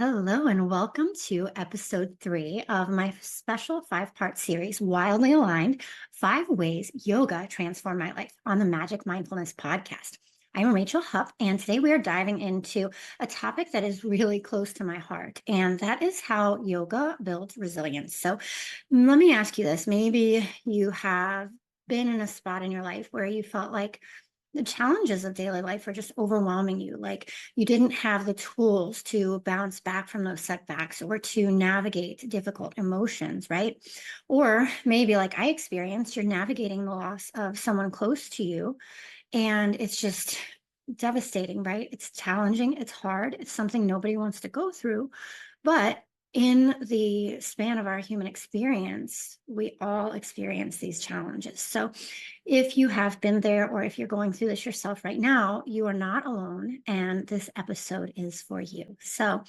Hello, and welcome to episode 3 of my special 5-part series, Wildly Aligned 5 Ways Yoga Transformed My Life on the Magic Mindfulness Podcast. I'm Rachel Hupp, and today we are diving into a topic that is really close to my heart, and that is how yoga builds resilience. So, let me ask you this. Maybe you have been in a spot in your life where you felt like the challenges of daily life are just overwhelming you. Like you didn't have the tools to bounce back from those setbacks or to navigate difficult emotions, right? Or maybe, like I experienced, you're navigating the loss of someone close to you, and it's just devastating, right? It's challenging, it's hard, it's something nobody wants to go through. But in the span of our human experience, we all experience these challenges. So if you have been there or if you're going through this yourself right now, you are not alone. And this episode is for you. So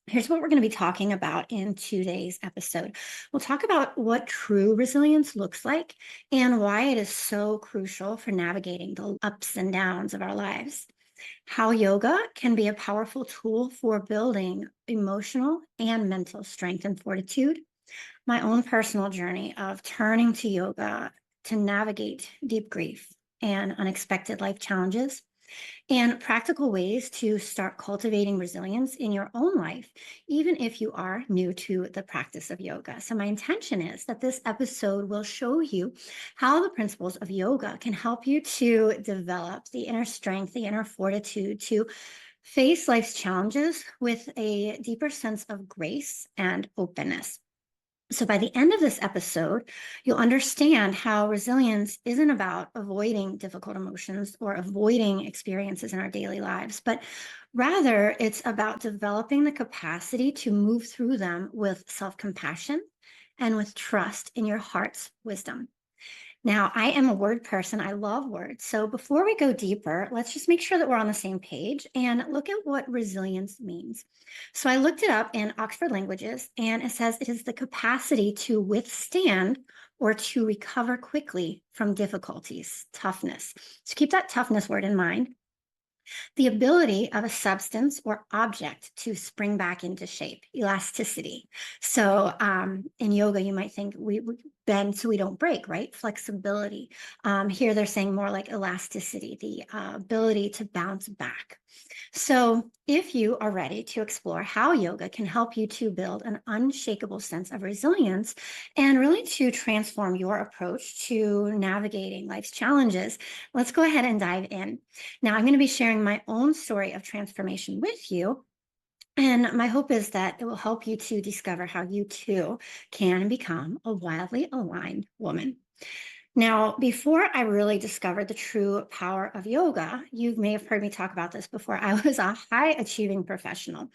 here's what we're going to be talking about in today's episode. We'll talk about what true resilience looks like and why it is so crucial for navigating the ups and downs of our lives. How yoga can be a powerful tool for building emotional and mental strength and fortitude. My own personal journey of turning to yoga to navigate deep grief and unexpected life challenges, and practical ways to start cultivating resilience in your own life, even if you are new to the practice of yoga. So, my intention is that this episode will show you how the principles of yoga can help you to develop the inner strength, the inner fortitude to face life's challenges with a deeper sense of grace and openness. So, by the end of this episode, you'll understand how resilience isn't about avoiding difficult emotions or avoiding experiences in our daily lives, but rather it's about developing the capacity to move through them with self compassion and with trust in your heart's wisdom. Now, I am a word person. I love words. So before we go deeper, let's just make sure that we're on the same page and look at what resilience means. So I looked it up in Oxford Languages, and it says it is the capacity to withstand or to recover quickly from difficulties, toughness. So keep that toughness word in mind. The ability of a substance or object to spring back into shape, elasticity. So in yoga, you might think we bend so we don't break, right? Flexibility. Here they're saying more like elasticity, the ability to bounce back. So, if you are ready to explore how yoga can help you to build an unshakable sense of resilience and really to transform your approach to navigating life's challenges, let's go ahead and dive in. Now, I'm going to be sharing my own story of transformation with you. And my hope is that it will help you to discover how you too can become a wildly aligned woman. Now, before I really discovered the true power of yoga, you may have heard me talk about this before. I was a high achieving professional.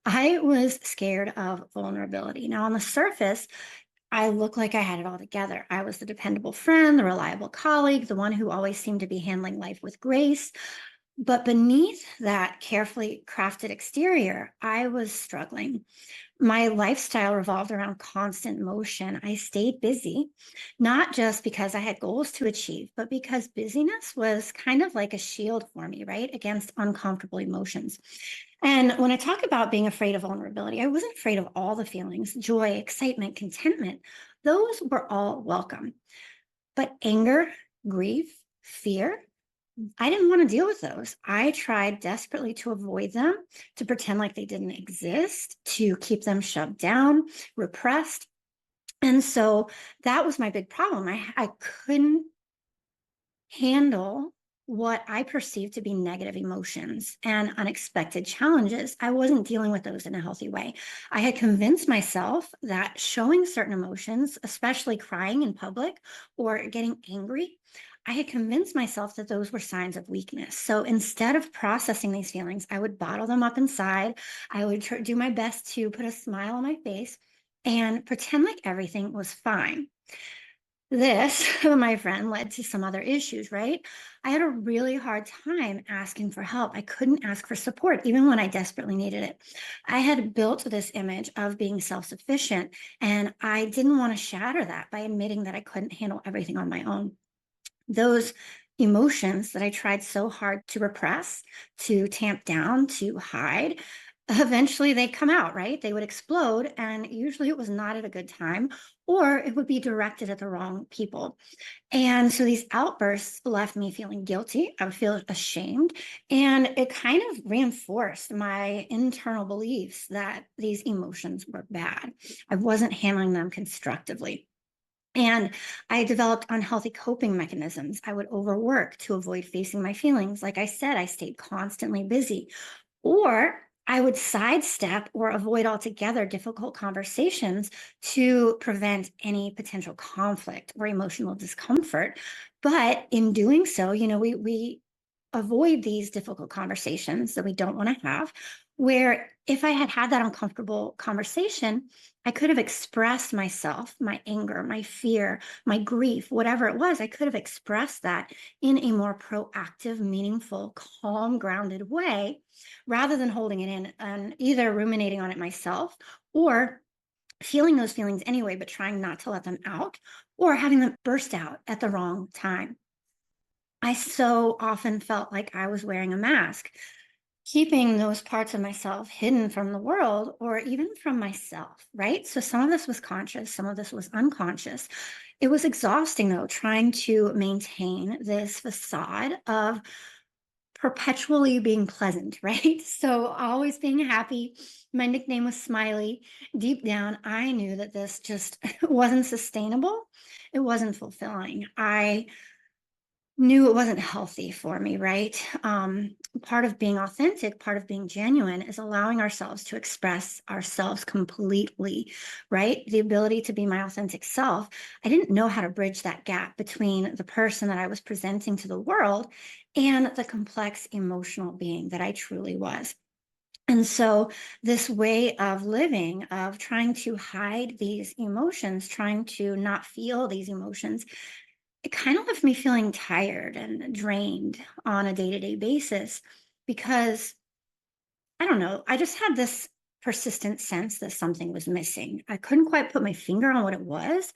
I was scared of vulnerability. Now, on the surface, I looked like I had it all together. I was the dependable friend, the reliable colleague, the one who always seemed to be handling life with grace. But beneath that carefully crafted exterior, I was struggling. My lifestyle revolved around constant motion. I stayed busy, not just because I had goals to achieve, but because busyness was kind of like a shield for me, right? Against uncomfortable emotions. And when I talk about being afraid of vulnerability, I wasn't afraid of all the feelings, joy, excitement, contentment. Those were all welcome. But anger, grief, fear, I didn't want to deal with those. I tried desperately to avoid them, to pretend like they didn't exist, to keep them shoved down, repressed. And so that was my big problem. I couldn't handle what I perceived to be negative emotions and unexpected challenges. I wasn't dealing with those in a healthy way. I had convinced myself that showing certain emotions, especially crying in public or getting angry, I had convinced myself that those were signs of weakness. So instead of processing these feelings, I would bottle them up inside. I would do my best to put a smile on my face and pretend like everything was fine. This, my friend, led to some other issues, right? I had a really hard time asking for help. I couldn't ask for support, even when I desperately needed it. I had built this image of being self sufficient, and I didn't want to shatter that by admitting that I couldn't handle everything on my own. Those emotions that I tried so hard to repress, to tamp down, to hide, eventually they come out, right? They would explode, and usually it was not at a good time, or it would be directed at the wrong people. And so these outbursts left me feeling guilty. I would feel ashamed. And it kind of reinforced my internal beliefs that these emotions were bad. I wasn't handling them constructively. And I developed unhealthy coping mechanisms. I would overwork to avoid facing my feelings. Like I said, I stayed constantly busy, or I would sidestep or avoid altogether difficult conversations to prevent any potential conflict or emotional discomfort. But in doing so, we avoid these difficult conversations that we don't want to have. Where if I had had that uncomfortable conversation, I could have expressed myself, my anger, my fear, my grief, whatever it was. I could have expressed that in a more proactive, meaningful, calm, grounded way rather than holding it in and either ruminating on it myself or feeling those feelings anyway, but trying not to let them out or having them burst out at the wrong time. I so often felt like I was wearing a mask, keeping those parts of myself hidden from the world or even from myself, right? So some of this was conscious, some of this was unconscious. It was exhausting though, trying to maintain this facade of perpetually being pleasant, right? So always being happy. My nickname was Smiley. Deep down, I knew that this just wasn't sustainable. It wasn't fulfilling. I knew it wasn't healthy for me, right? Part of being authentic, part of being genuine is allowing ourselves to express ourselves completely, right? The ability to be my authentic self. I didn't know how to bridge that gap between the person that I was presenting to the world and the complex emotional being that I truly was. And so, this way of living, of trying to hide these emotions, trying to not feel these emotions, it kind of left me feeling tired and drained on a day-to-day basis because I don't know, I just had this persistent sense that something was missing. I couldn't quite put my finger on what it was.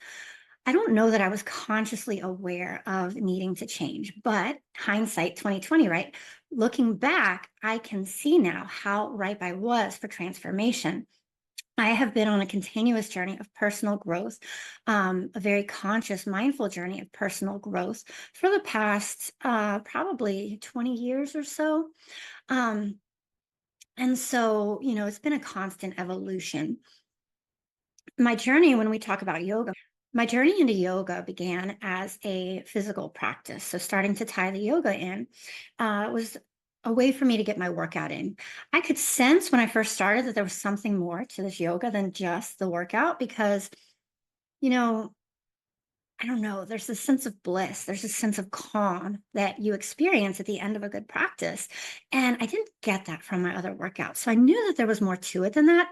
I don't know that I was consciously aware of needing to change, but hindsight 2020, right? Looking back, I can see now how ripe I was for transformation. I have been on a continuous journey of personal growth, a very conscious, mindful journey of personal growth for the past probably 20 years or so. Um, and so, it's been a constant evolution. My journey, when we talk about yoga, my journey into yoga began as a physical practice. So, starting to tie the yoga in was a way for me to get my workout in. I could sense when I first started that there was something more to this yoga than just the workout because, you know, I don't know, there's a sense of bliss, there's a sense of calm that you experience at the end of a good practice. And I didn't get that from my other workouts. So I knew that there was more to it than that,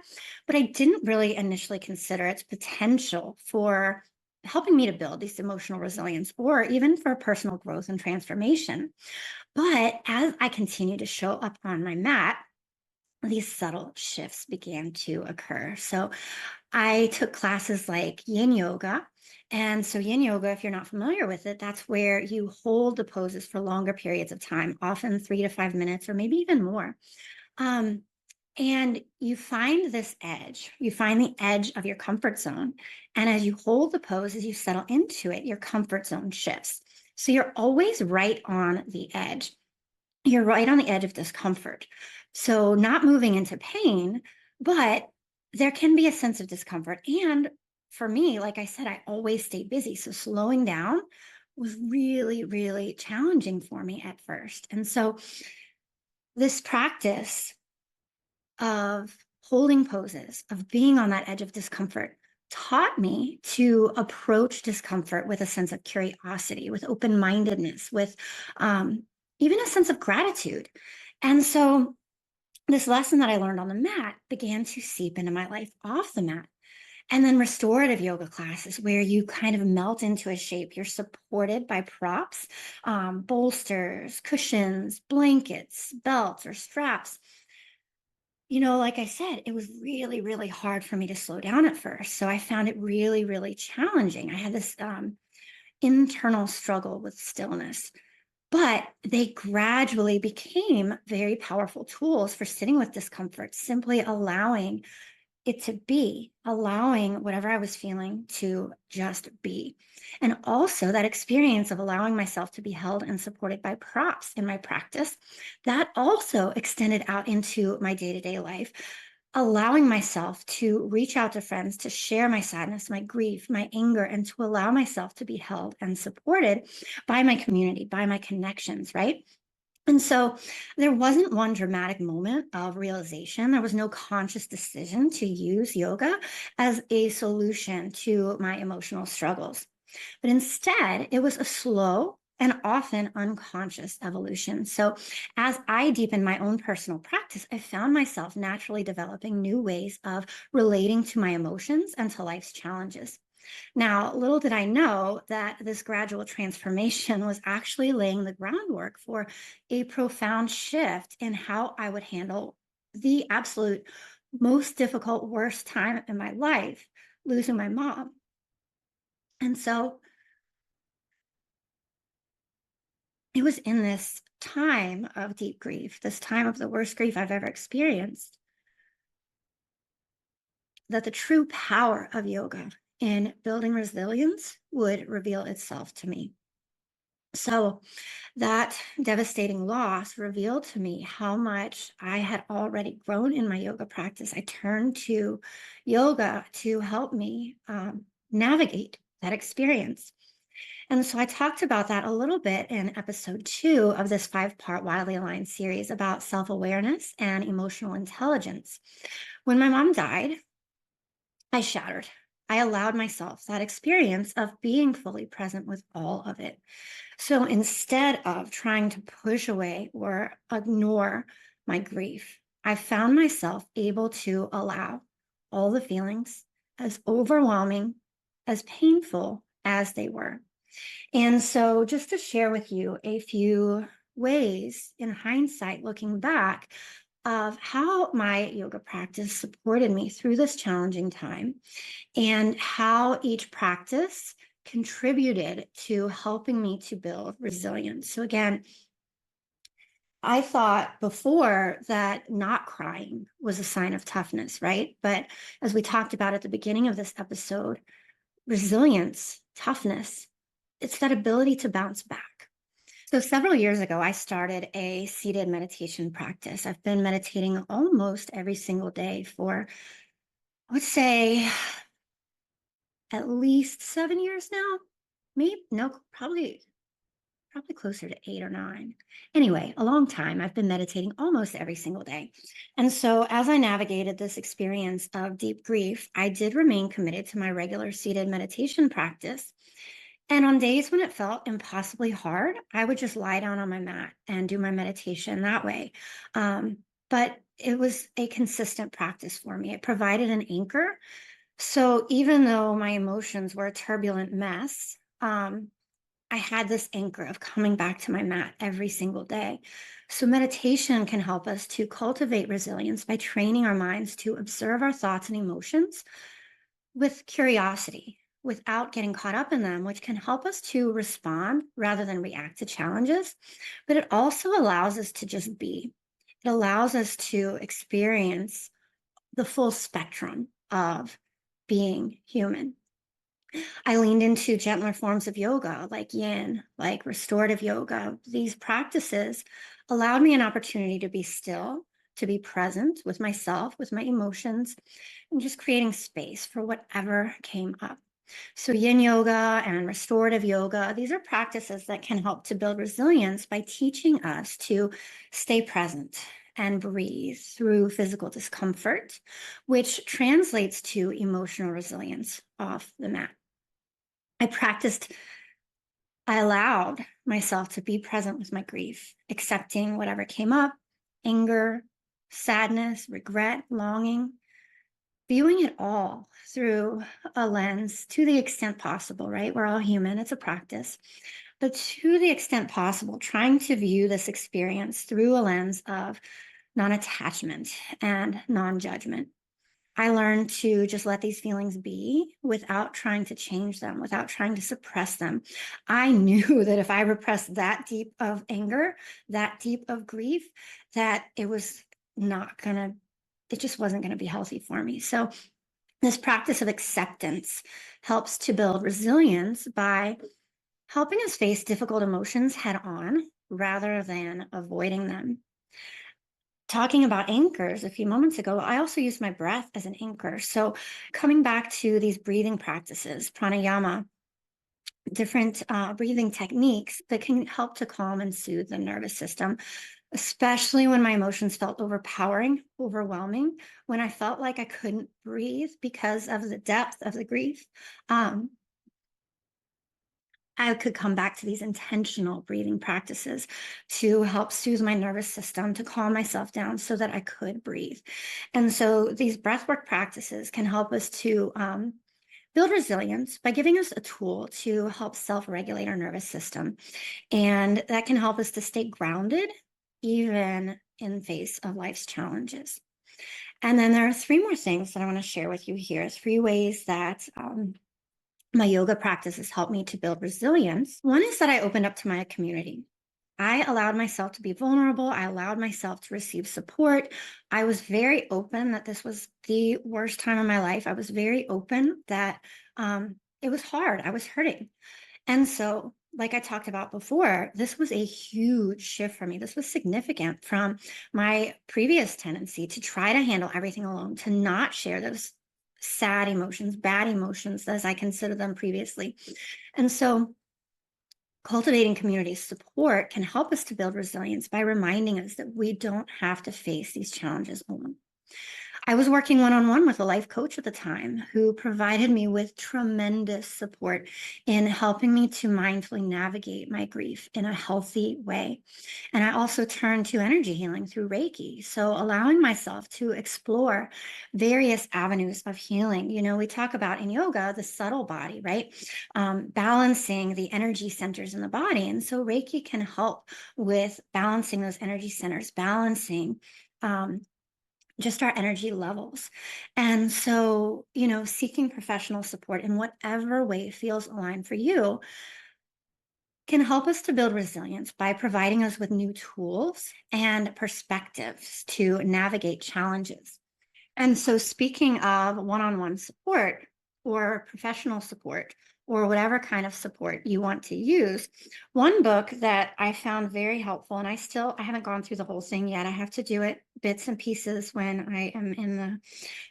but I didn't really initially consider its potential for helping me to build these emotional resilience or even for personal growth and transformation. But as I continued to show up on my mat, these subtle shifts began to occur. So I took classes like yin yoga. And so, yin yoga, if you're not familiar with it, that's where you hold the poses for longer periods of time, often 3 to 5 minutes, or maybe even more. Um, and you find this edge, you find the edge of your comfort zone. And as you hold the pose, as you settle into it, your comfort zone shifts. So, you're always right on the edge. You're right on the edge of discomfort. So, not moving into pain, but there can be a sense of discomfort. And for me, like I said, I always stay busy. So, slowing down was really, really challenging for me at first. And so, this practice of holding poses, of being on that edge of discomfort, taught me to approach discomfort with a sense of curiosity, with open mindedness, with even a sense of gratitude. And so, this lesson that I learned on the mat began to seep into my life off the mat. And then restorative yoga classes where you kind of melt into a shape. You're supported by props, bolsters, cushions, blankets, belts, or straps. Like I said, it was really, really hard for me to slow down at first. So I found it really, really challenging. I had this internal struggle with stillness. But they gradually became very powerful tools for sitting with discomfort, simply allowing it to be, allowing whatever I was feeling to just be. And also that experience of allowing myself to be held and supported by props in my practice, that also extended out into my day to day life, allowing myself to reach out to friends, to share my sadness, my grief, my anger, and to allow myself to be held and supported by my community, by my connections, right? And so there wasn't one dramatic moment of realization. There was no conscious decision to use yoga as a solution to my emotional struggles. But instead, it was a slow and often unconscious evolution. So, as I deepened my own personal practice, I found myself naturally developing new ways of relating to my emotions and to life's challenges. Now, little did I know that this gradual transformation was actually laying the groundwork for a profound shift in how I would handle the absolute most difficult, worst time in my life, losing my mom. And so it was in this time of deep grief, this time of the worst grief I've ever experienced, that the true power of yoga in building resilience would reveal itself to me. So, that devastating loss revealed to me how much I had already grown in my yoga practice. I turned to yoga to help me navigate that experience. And so I talked about that a little bit in episode 2 of this 5-part Wildly Aligned series about self awareness and emotional intelligence. When my mom died, I shattered. I allowed myself that experience of being fully present with all of it. So instead of trying to push away or ignore my grief, I found myself able to allow all the feelings, as overwhelming, as painful as they were. And so, just to share with you a few ways in hindsight, looking back, of how my yoga practice supported me through this challenging time and how each practice contributed to helping me to build resilience. So, again, I thought before that not crying was a sign of toughness, right? But as we talked about at the beginning of this episode, resilience, toughness, it's that ability to bounce back. So, several years ago, I started a seated meditation practice. I've been meditating almost every single day for, I would say, at least 7 years now. Maybe, no, probably closer to 8 or 9. Anyway, a long time. I've been meditating almost every single day. And so, as I navigated this experience of deep grief, I did remain committed to my regular seated meditation practice. And on days when it felt impossibly hard, I would just lie down on my mat and do my meditation that way. But it was a consistent practice for me. It provided an anchor. So even though my emotions were a turbulent mess, I had this anchor of coming back to my mat every single day. So meditation can help us to cultivate resilience by training our minds to observe our thoughts and emotions with curiosity without getting caught up in them, which can help us to respond rather than react to challenges. But it also allows us to just be. It allows us to experience the full spectrum of being human. I leaned into gentler forms of yoga like yin, like restorative yoga. These practices allowed me an opportunity to be still, to be present with myself, with my emotions, and just creating space for whatever came up. So, yin yoga and restorative yoga, these are practices that can help to build resilience by teaching us to stay present and breathe through physical discomfort, which translates to emotional resilience off the mat. I practiced, I allowed myself to be present with my grief, accepting whatever came up, anger, sadness, regret, longing, viewing it all through a lens to the extent possible, right? We're all human, it's a practice. But to the extent possible, trying to view this experience through a lens of non attachment and non judgment. I learned to just let these feelings be without trying to change them, without trying to suppress them. I knew that if I repressed that deep of anger, that deep of grief, that it just wasn't going to be healthy for me. So, this practice of acceptance helps to build resilience by helping us face difficult emotions head on rather than avoiding them. Talking about anchors a few moments ago, I also use my breath as an anchor. So, coming back to these breathing practices, pranayama, different breathing techniques that can help to calm and soothe the nervous system, especially when my emotions felt overpowering, overwhelming, when I felt like I couldn't breathe because of the depth of the grief. Um, I could come back to these intentional breathing practices to help soothe my nervous system, to calm myself down so that I could breathe. And so these breathwork practices can help us to build resilience by giving us a tool to help self regulate our nervous system. And that can help us to stay grounded even in face of life's challenges. And then there are three more things that I want to share with you here, three ways that my yoga practices helped me to build resilience. One is that I opened up to my community. I allowed myself to be vulnerable. I allowed myself to receive support. I was very open that this was the worst time of my life. I was very open that it was hard. I was hurting. And so, like I talked about before, this was a huge shift for me. This was significant from my previous tendency to try to handle everything alone, to not share those sad emotions, bad emotions, as I considered them previously. And so, cultivating community support can help us to build resilience by reminding us that we don't have to face these challenges alone. I was working one-on-one with a life coach at the time who provided me with tremendous support in helping me to mindfully navigate my grief in a healthy way. And I also turned to energy healing through Reiki. So allowing myself to explore various avenues of healing. You know, we talk about in yoga, the subtle body, right? Balancing the energy centers in the body. And so Reiki can help with balancing those energy centers, balancing just our energy levels. And so, you know, seeking professional support in whatever way feels aligned for you can help us to build resilience by providing us with new tools and perspectives to navigate challenges. And so, speaking of one on one support or professional support, or whatever kind of support you want to use, one book that I found very helpful, and I haven't gone through the whole thing yet. I have to do it bits and pieces when I am in the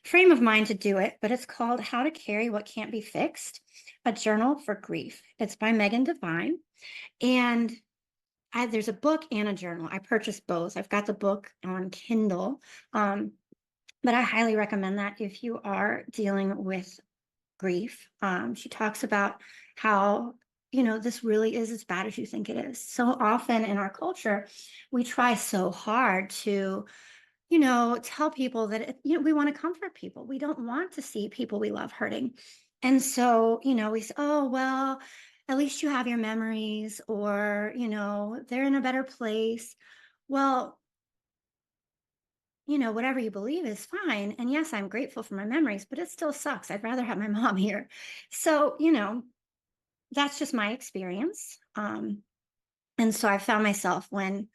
frame of mind to do it, but it's called How to Carry What Can't Be Fixed, a Journal for Grief. It's by Megan Devine. And there's a book and a journal. I purchased both. I've got the book on Kindle. But I highly recommend that if you are dealing with grief. She talks about how, you know, this really is as bad as you think it is. So often in our culture, we try so hard to, you know, tell people that, you know, we want to comfort people. We don't want to see people we love hurting. And so, you know, we say, oh, well, at least you have your memories, or, you know, they're in a better place. Well, you know, whatever you believe is fine. And yes, I'm grateful for my memories, but it still sucks. I'd rather have my mom here. So, you know, that's just my experience. And so I found myself when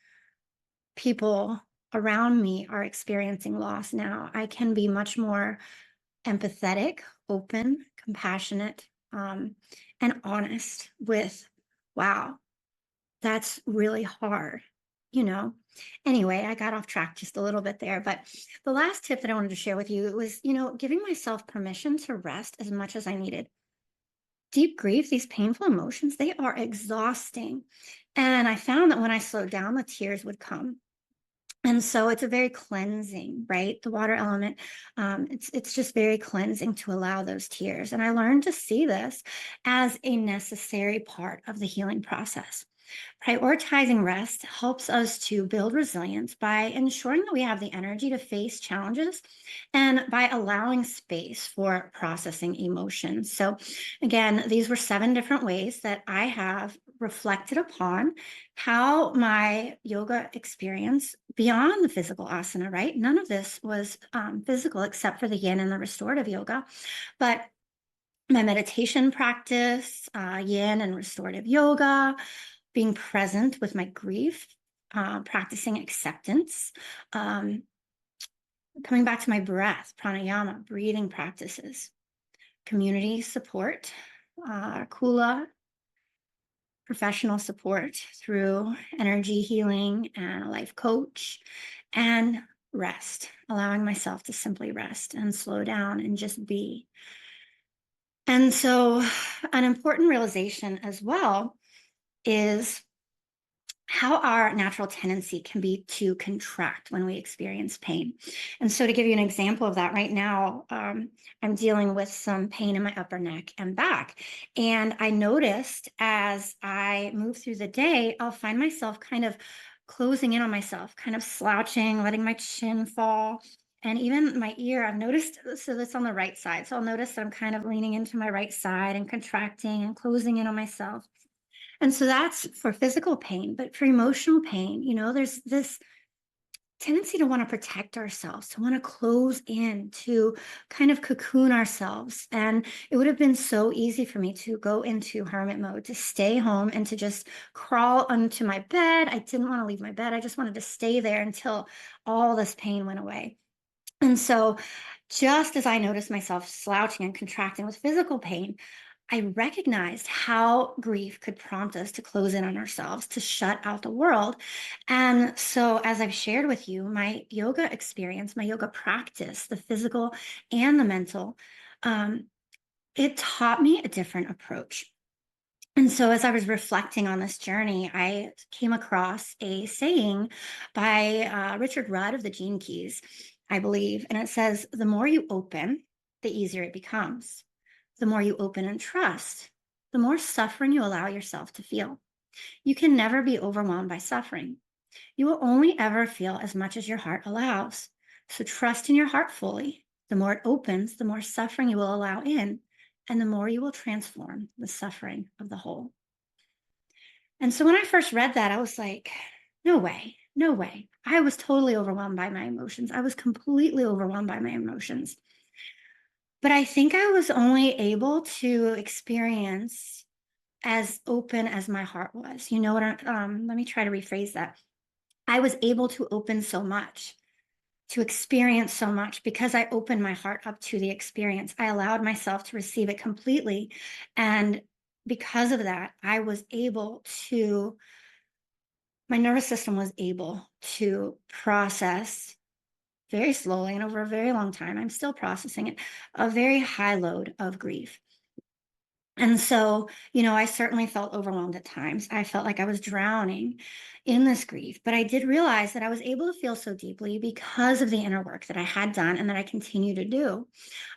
people around me are experiencing loss now, I can be much more empathetic, open, compassionate, and honest with, wow, that's really hard, you know. Anyway, I got off track just a little bit there, but the last tip that I wanted to share with you was, you know, giving myself permission to rest as much as I needed. Deep grief, these painful emotions, they are exhausting. And I found that when I slowed down, the tears would come. And so it's a very cleansing, right? The water element, it's just very cleansing to allow those tears. And I learned to see this as a necessary part of the healing process. Prioritizing rest helps us to build resilience by ensuring that we have the energy to face challenges and by allowing space for processing emotions. So, again, these were 7 different ways that I have reflected upon how my yoga experience beyond the physical asana, right? None of this was physical except for the yin and the restorative yoga. But my meditation practice, yin and restorative yoga, being present with my grief, practicing acceptance, um, coming back to my breath, pranayama, breathing practices, community support, kula, professional support through energy healing and a life coach, and rest, allowing myself to simply rest and slow down and just be. And so, an important realization as well is how our natural tendency can be to contract when we experience pain. And so, to give you an example of that, right now, I'm dealing with some pain in my upper neck and back. And I noticed as I move through the day, I'll find myself kind of closing in on myself, kind of slouching, letting my chin fall. And even my ear, I've noticed, so that's on the right side. So I'll notice that I'm kind of leaning into my right side and contracting and closing in on myself. And so that's for physical pain, but for emotional pain, there's this tendency to want to protect ourselves, to want to close in, to kind of cocoon ourselves. And it would have been so easy for me to go into hermit mode, to stay home and to just crawl onto my bed. I didn't want to leave my bed. I just wanted to stay there until all this pain went away. And so, just as I noticed myself slouching and contracting with physical pain, I recognized how grief could prompt us to close in on ourselves, to shut out the world. And so, as I've shared with you, my yoga experience, my yoga practice, the physical and the mental, um, it taught me a different approach. And so, as I was reflecting on this journey, I came across a saying by Richard Rudd of the Gene Keys, I believe. And it says, the more you open, the easier it becomes. The more you open and trust, the more suffering you allow yourself to feel. You can never be overwhelmed by suffering. You will only ever feel as much as your heart allows. So trust in your heart fully. The more it opens, the more suffering you will allow in, and the more you will transform the suffering of the whole. And so when I first read that, I was like, no way, no way. I was totally overwhelmed by my emotions. I was completely overwhelmed by my emotions. But I think I was only able to experience as open as my heart was. You know what? Let me try to rephrase that. I was able to open so much, to experience so much because I opened my heart up to the experience. I allowed myself to receive it completely. And because of that, my nervous system was able to process very slowly and over a very long time. I'm still processing it, a very high load of grief. And so, I certainly felt overwhelmed at times. I felt like I was drowning in this grief, but I did realize that I was able to feel so deeply because of the inner work that I had done and that I continue to do.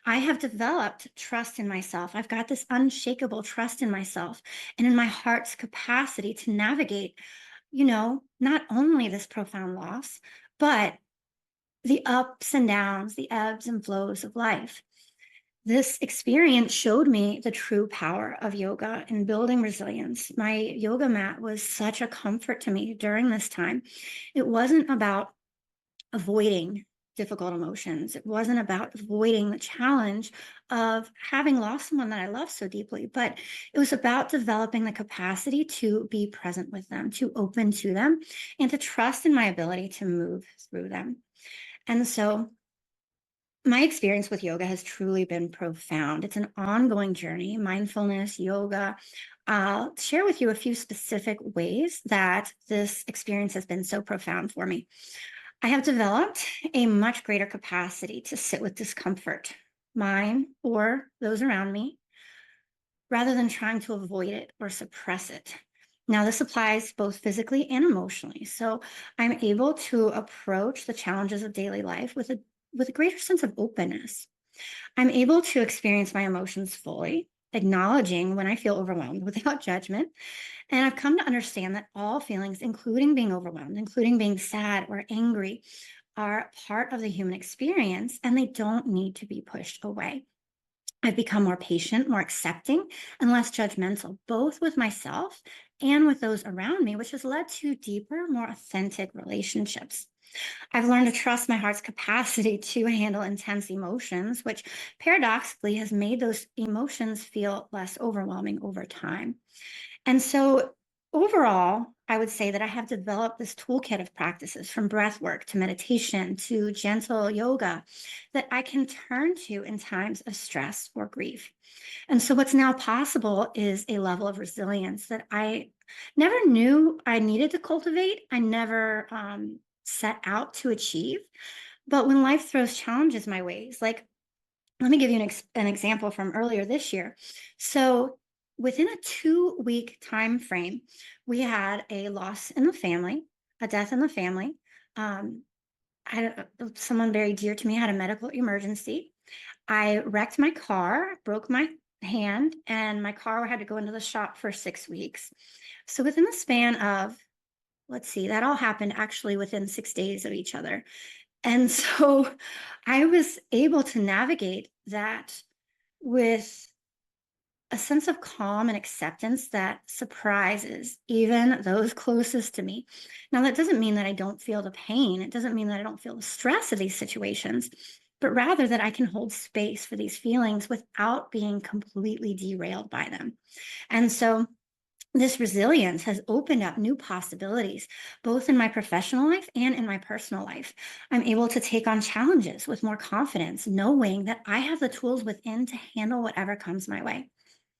I have developed trust in myself. I've got this unshakable trust in myself and in my heart's capacity to navigate, not only this profound loss, but the ups and downs, the ebbs and flows of life. This experience showed me the true power of yoga in building resilience. My yoga mat was such a comfort to me during this time. It wasn't about avoiding difficult emotions. It wasn't about avoiding the challenge of having lost someone that I love so deeply, but it was about developing the capacity to be present with them, to open to them, and to trust in my ability to move through them. And so my experience with yoga has truly been profound. It's an ongoing journey, mindfulness, yoga. I'll share with you a few specific ways that this experience has been so profound for me. I have developed a much greater capacity to sit with discomfort, mine or those around me, rather than trying to avoid it or suppress it. Now, this applies both physically and emotionally. So I'm able to approach the challenges of daily life with a greater sense of openness. I'm able to experience my emotions fully, acknowledging when I feel overwhelmed without judgment. And I've come to understand that all feelings, including being overwhelmed, including being sad or angry, are part of the human experience and they don't need to be pushed away. I've become more patient, more accepting, and less judgmental, both with myself and with those around me, which has led to deeper, more authentic relationships. I've learned to trust my heart's capacity to handle intense emotions, which paradoxically has made those emotions feel less overwhelming over time. And so, overall, I would say that I have developed this toolkit of practices from breath work to meditation to gentle yoga that I can turn to in times of stress or grief. And so, what's now possible is a level of resilience that I never knew I needed to cultivate. I never set out to achieve. But when life throws challenges my ways, like let me give you an example from earlier this year. So, within a 2-week time frame, we had a loss in the family, a death in the family. Um, someone very dear to me had a medical emergency. I wrecked my car, broke my hand, and my car had to go into the shop for 6 weeks. So, within the span of, let's see, that all happened actually within 6 days of each other. And so I was able to navigate that with a sense of calm and acceptance that surprises even those closest to me. Now, that doesn't mean that I don't feel the pain. It doesn't mean that I don't feel the stress of these situations, but rather that I can hold space for these feelings without being completely derailed by them. And so this resilience has opened up new possibilities, both in my professional life and in my personal life. I'm able to take on challenges with more confidence, knowing that I have the tools within to handle whatever comes my way.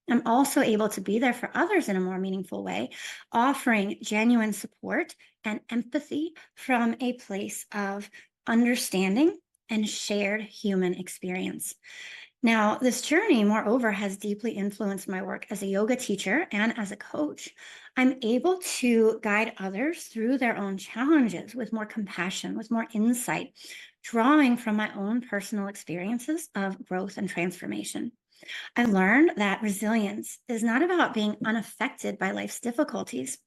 I'm also able to be there for others in a more meaningful way, offering genuine support and empathy from a place of understanding and shared human experience. Now, this journey, moreover, has deeply influenced my work as a yoga teacher and as a coach. I'm able to guide others through their own challenges with more compassion, with more insight, drawing from my own personal experiences of growth and transformation. I've learned that resilience is not about being unaffected by life's difficulties,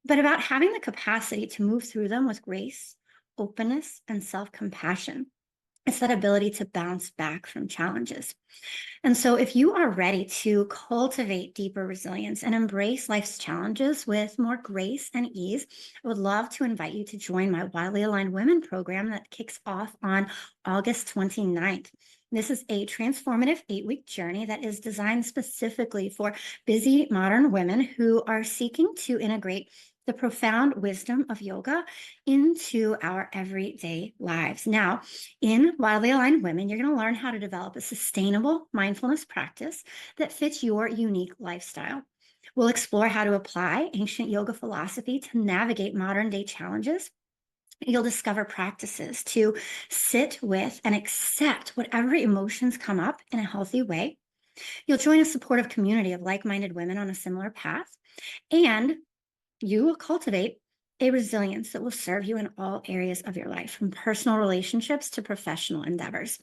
but about having the capacity to move through them with grace, openness, and self compassion. It's that ability to bounce back from challenges. And so, if you are ready to cultivate deeper resilience and embrace life's challenges with more grace and ease, I would love to invite you to join my Wildly Aligned Women program that kicks off on August 29th. This is a transformative 8-week journey that is designed specifically for busy modern women who are seeking to integrate the profound wisdom of yoga into our everyday lives. Now, in Wildly Aligned Women, you're going to learn how to develop a sustainable mindfulness practice that fits your unique lifestyle. We'll explore how to apply ancient yoga philosophy to navigate modern day challenges. You'll discover practices to sit with and accept whatever emotions come up in a healthy way. You'll join a supportive community of like minded women on a similar path. And you will cultivate a resilience that will serve you in all areas of your life, from personal relationships to professional endeavors.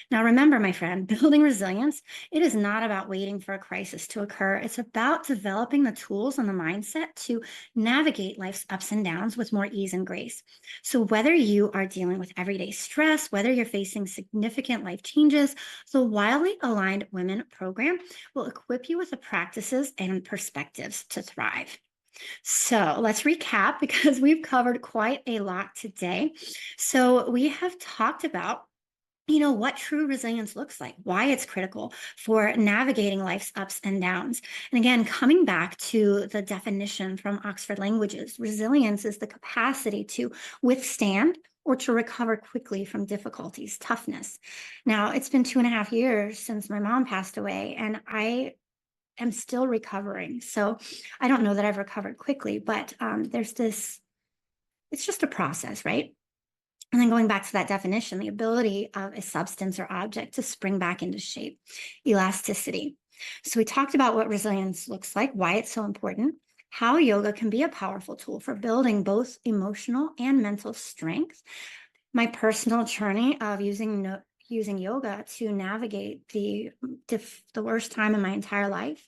Now, remember, my friend, building resilience, it is not about waiting for a crisis to occur. It's about developing the tools and the mindset to navigate life's ups and downs with more ease and grace. So whether you are dealing with everyday stress, whether you're facing significant life changes, the Wildly Aligned Women program will equip you with the practices and perspectives to thrive. So let's recap because we've covered quite a lot today. So we have talked about what true resilience looks like, why it's critical for navigating life's ups and downs. And again, coming back to the definition from Oxford Languages, resilience is the capacity to withstand or to recover quickly from difficulties, toughness. Now, it's been 2.5 years since my mom passed away, and I am still recovering. So I don't know that I've recovered quickly, but there's this, it's just a process, right? And then going back to that definition, the ability of a substance or object to spring back into shape, elasticity. So we talked about what resilience looks like, why it's so important, how yoga can be a powerful tool for building both emotional and mental strength, my personal journey of using yoga to navigate the worst time in my entire life,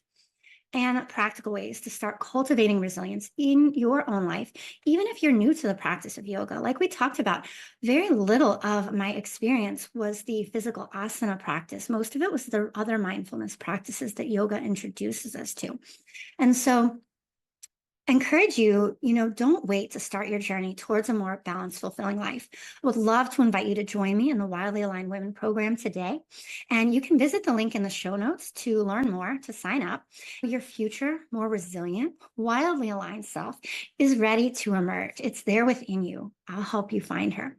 and practical ways to start cultivating resilience in your own life, even if you're new to the practice of yoga. Like we talked about, very little of my experience was the physical asana practice. Most of it was the other mindfulness practices that yoga introduces us to. And so encourage you, don't wait to start your journey towards a more balanced, fulfilling life. I would love to invite you to join me in the Wildly Aligned Women program today. And you can visit the link in the show notes to learn more, to sign up. Your future, more resilient, wildly aligned self is ready to emerge. It's there within you. I'll help you find her.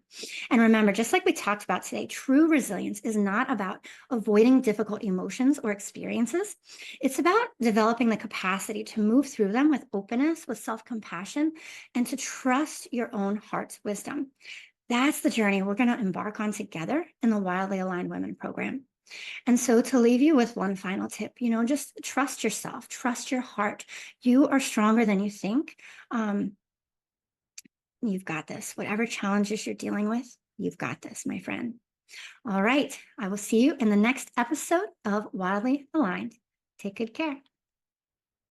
And remember, just like we talked about today, true resilience is not about avoiding difficult emotions or experiences. It's about developing the capacity to move through them with openness, with self-compassion, and to trust your own heart's wisdom. That's the journey we're going to embark on together in the Wildly Aligned Women program. And so to leave you with one final tip, just trust yourself, trust your heart. You are stronger than you think. You've got this. Whatever challenges you're dealing with, you've got this, my friend. All right. I will see you in the next episode of Wildly Aligned. Take good care.